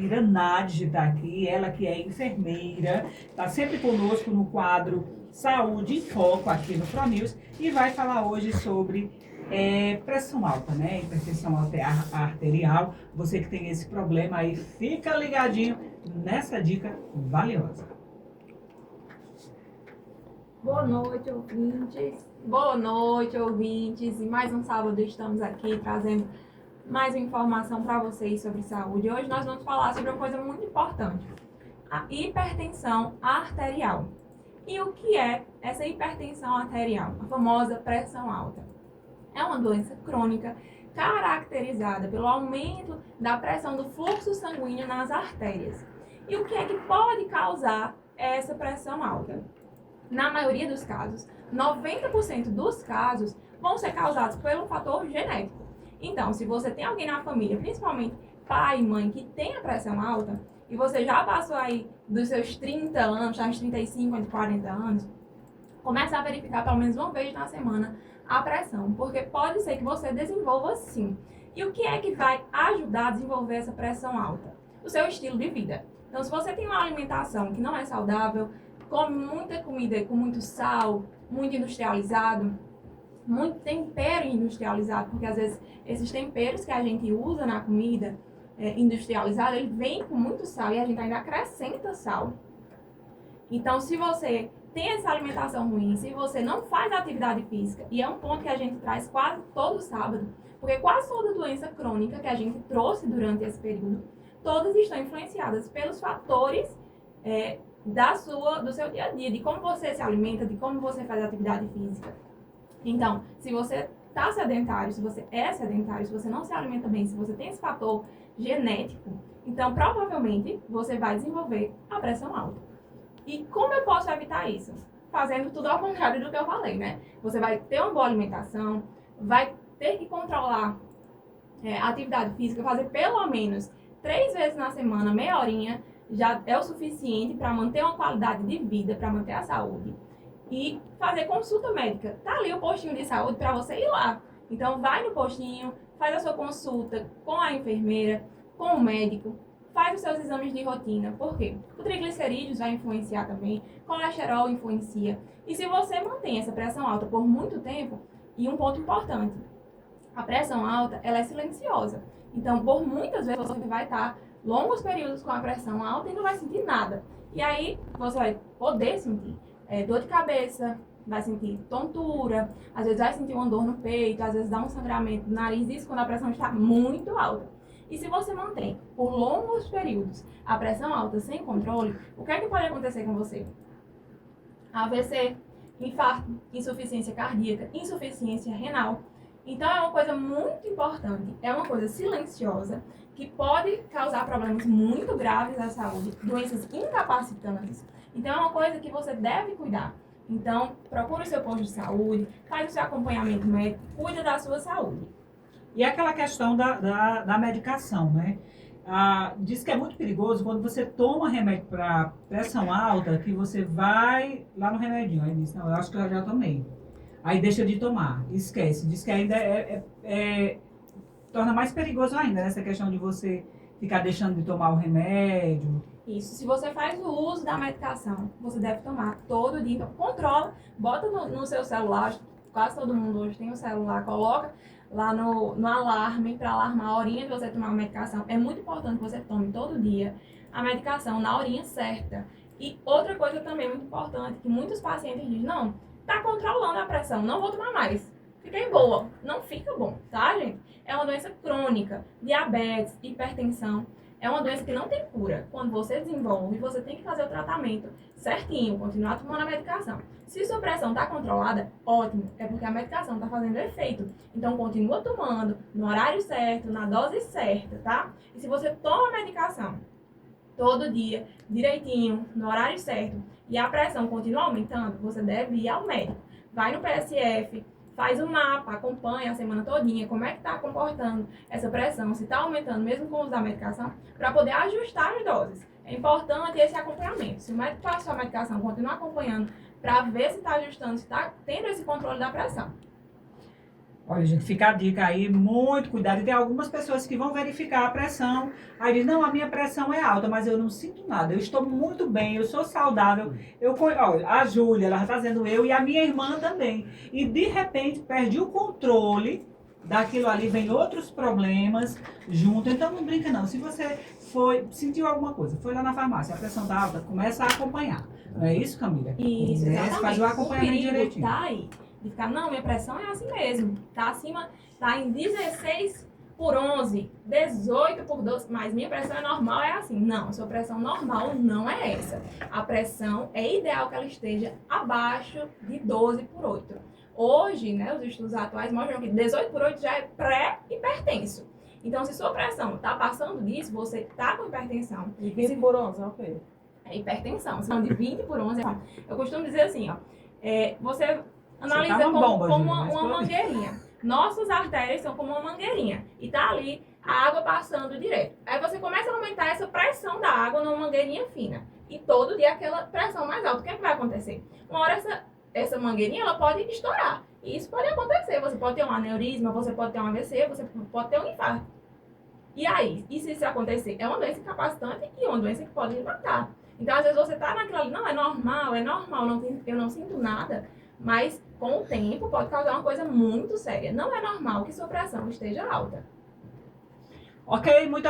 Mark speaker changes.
Speaker 1: Nádia está aqui, ela que é enfermeira, está sempre conosco no quadro Saúde em Foco aqui no ProNews e vai falar hoje sobre pressão alta, né? Hipertensão arterial. Você que tem esse problema aí, fica ligadinho nessa dica valiosa.
Speaker 2: Boa noite, ouvintes. Boa noite, ouvintes. E mais um sábado estamos aqui trazendo mais informação para vocês sobre saúde. Hoje nós vamos falar sobre uma coisa muito importante, a hipertensão arterial. E o que é essa hipertensão arterial? A famosa pressão alta. É uma doença crônica caracterizada pelo aumento da pressão do fluxo sanguíneo nas artérias. E o que é que pode causar essa pressão alta? Na maioria dos casos, 90% dos casos vão ser causados pelo fator genético. Então, se você tem alguém na família, principalmente pai e mãe, que tem a pressão alta, e você já passou aí dos seus 30 anos, já uns 35, entre 40 anos, comece a verificar pelo menos uma vez na semana a pressão, porque pode ser que você desenvolva sim. E o que é que vai ajudar a desenvolver essa pressão alta? O seu estilo de vida. Então, se você tem uma alimentação que não é saudável, come muita comida com muito sal, muito industrializado, muito tempero industrializado, porque às vezes esses temperos que a gente usa na comida industrializada, ele vem com muito sal e a gente ainda acrescenta sal. Então, se você tem essa alimentação ruim, se você não faz atividade física, e é um ponto que a gente traz quase todo sábado, porque quase toda doença crônica que a gente trouxe durante esse período, todas estão influenciadas pelos fatores do seu dia a dia, de como você se alimenta, de como você faz atividade física. Então, se você está sedentário, se você é sedentário, se você não se alimenta bem, se você tem esse fator genético, então provavelmente você vai desenvolver a pressão alta. E como eu posso evitar isso? Fazendo tudo ao contrário do que eu falei, né? Você vai ter uma boa alimentação, vai ter que controlar a atividade física, fazer pelo menos 3 vezes na semana, meia horinha, já é o suficiente para manter uma qualidade de vida, para manter a saúde. E fazer consulta médica. Tá ali o postinho de saúde para você ir lá. Então vai no postinho, faz a sua consulta com a enfermeira, com o médico, faz os seus exames de rotina. Por quê? O triglicerídeos vai influenciar também, colesterol influencia. E se você mantém essa pressão alta por muito tempo, e um ponto importante, a pressão alta, ela é silenciosa. Então, por muitas vezes você vai estar longos períodos com a pressão alta e não vai sentir nada. E aí você vai poder sentir dor de cabeça, vai sentir tontura, às vezes vai sentir uma dor no peito, às vezes dá um sangramento no nariz, isso quando a pressão está muito alta. E se você mantém por longos períodos a pressão alta sem controle, o que é que pode acontecer com você? AVC, infarto, insuficiência cardíaca, insuficiência renal. Então é uma coisa muito importante, é uma coisa silenciosa que pode causar problemas muito graves à saúde, doenças incapacitantes. Então é uma coisa que você deve cuidar. Então procure o seu posto de saúde, faz o seu acompanhamento médico, cuida da sua saúde.
Speaker 1: E aquela questão da medicação, né? Diz que é muito perigoso quando você toma remédio para pressão alta, que você vai lá no remedinho, aí diz, não, eu acho que eu já tomei. Aí deixa de tomar, esquece. Diz que ainda torna mais perigoso ainda, essa questão de você ficar deixando de tomar o remédio.
Speaker 2: Isso, se você faz o uso da medicação, você deve tomar todo dia. Então, controla, bota no seu celular, quase todo mundo hoje tem um celular, coloca lá no alarme, para alarmar a horinha de você tomar a medicação. É muito importante que você tome todo dia a medicação na horinha certa. E outra coisa também muito importante, que muitos pacientes dizem, não, tá controlando a pressão, não vou tomar mais. Fiquei boa. Não fica bom, tá, gente? É uma doença crônica, diabetes, hipertensão. É uma doença que não tem cura. Quando você desenvolve, você tem que fazer o tratamento certinho, continuar tomando a medicação. Se sua pressão está controlada, ótimo, é porque a medicação está fazendo efeito. Então, continua tomando no horário certo, na dose certa, tá? E se você toma a medicação todo dia, direitinho, no horário certo, e a pressão continua aumentando, você deve ir ao médico. Vai no PSF, faz um mapa, acompanha a semana todinha, como é que está comportando essa pressão, se está aumentando mesmo com o uso da medicação, para poder ajustar as doses. É importante esse acompanhamento. Se o médico passou a medicação, continua acompanhando para ver se está ajustando, se está tendo esse controle da pressão.
Speaker 1: Olha, gente, fica a dica aí, muito cuidado. E tem algumas pessoas que vão verificar a pressão. Aí diz, não, a minha pressão é alta, mas eu não sinto nada. Eu estou muito bem, eu sou saudável. Olha, a Júlia, ela está dizendo eu e a minha irmã também. E de repente perdi o controle daquilo ali, vem outros problemas junto. Então não brinca não. Se você sentiu alguma coisa, foi lá na farmácia, a pressão está alta, começa a acompanhar. Não é isso, Camila?
Speaker 2: Isso,
Speaker 1: Né?
Speaker 2: exatamente.
Speaker 1: Faz o acompanhamento direitinho.
Speaker 2: Tá aí. De ficar, não, minha pressão é assim mesmo. Tá acima, tá em 16/11, 18/12, mas minha pressão é normal, é assim. Não, sua pressão normal não é essa. A pressão é ideal que ela esteja abaixo de 12/8. Hoje, né, os estudos atuais mostram que 18/8 já é pré-hipertenso. Então, se sua pressão tá passando disso, você tá com hipertensão.
Speaker 3: E 20/11 é o quê?
Speaker 2: É hipertensão. Se não, de 20/11, eu costumo dizer assim, ó, você analisa
Speaker 1: tá uma
Speaker 2: como,
Speaker 1: bomba,
Speaker 2: como
Speaker 1: Júlia, mas
Speaker 2: uma mangueirinha. Nossas artérias são como uma mangueirinha. E tá ali a água passando direto. Aí você começa a aumentar essa pressão da água numa mangueirinha fina. E todo dia aquela pressão mais alta. O que é que vai acontecer? Uma hora essa mangueirinha ela pode estourar. E isso pode acontecer. Você pode ter um aneurisma, você pode ter um AVC, você pode ter um infarto. E aí, e se isso acontecer? É uma doença incapacitante e uma doença que pode lhe matar. Então, às vezes você tá naquela ali, não, é normal, eu não sinto nada. Mas, com o tempo, pode causar uma coisa muito séria. Não é normal que sua pressão esteja alta.
Speaker 1: Ok, muito